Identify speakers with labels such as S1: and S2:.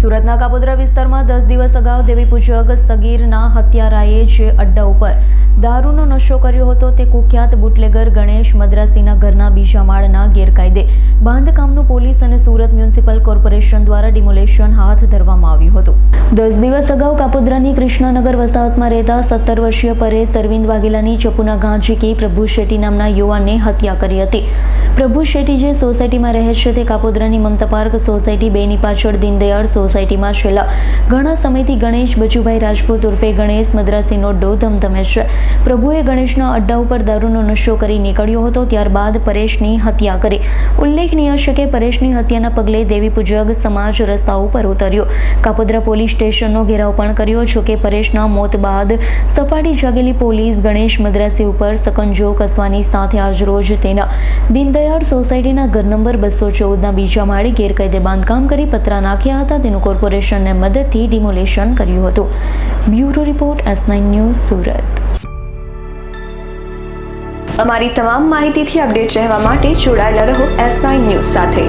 S1: સુરતના કાપોદ્રા વિસ્તારમાં 10 દિવસ અગાઉ દેવી પૂજક સગીરના હત્યારાએ જે અડ્ડા ઉપર દારૂનો નશો કર્યો હતો તે કુખ્યાત બુટલેગર ગણેશ મદ્રાસીના ઘરના બીજા માળના ગેરકાયદે બાંધકામનું પોલીસ અને સુરત મ્યુનિસિપલ કોર્પોરેશન દ્વારા ડિમોલેશન હાથ ધરવામાં આવ્યું હતું। 10 દિવસ અગાઉ કાપોદ્રાની કૃષ્ણનગર વસાહતમાં રહેતા 17 વર્ષીય પરેશ અરવિંદ વાઘેલાની ચપુના ઘા ઝીકી પ્રભુ શેટ્ટી નામના યુવાનને હત્યા કરી હતી। પ્રભુ શેટ્ટી જે સોસાયટીમાં રહે છે તે કાપોદ્રાની મમતા પાર્ક સોસાયટી 2 ની પાછળ દીનદયાળ સોસાયટીમાં છેલ્લા ઘણા સમયથી ગણેશ બચુભાઈ રાજપૂત ઉર્ફે ગણેશ મદ્રાસીનો અડ્ડો ધમધમે છે। પ્રભુએ ગણેશના અડ્ડા ઉપર દારૂનો નશો કરી નીકળ્યો હતો, ત્યારબાદ પરેશની હત્યા કરી। ઉલ્લેખનીય છે કે પરેશની હત્યાના પગલે દેવી પૂજક સમાજ રસ્તા ઉપર ઉતર્યો। કાપોદ્રા પોલીસ સ્ટેશનનો ઘેરાવ પણ કર્યો, જો કે પરેશના મોત બાદ સપાટી જાગેલી પોલીસ ગણેશ મદ્રાસી ઉપર સકંજો કસવાની સાથે આજરોજ તેના દીનદયાળ સોસાયટીના ઘર નંબર 214ના બીજા માળે ગેરકાયદે બાંધકામ કરી પતરા નાખ્યા હતા, તેનું કોર્પોરેશનને મદદથી ડિમોલેશન કર્યું હતું। Bureau report S9 news Surat.
S2: અમારી તમામ માહિતીથી અપડેટ રહેવા માટે જોડાયેલા રહો S9 ન્યૂઝ સાથે।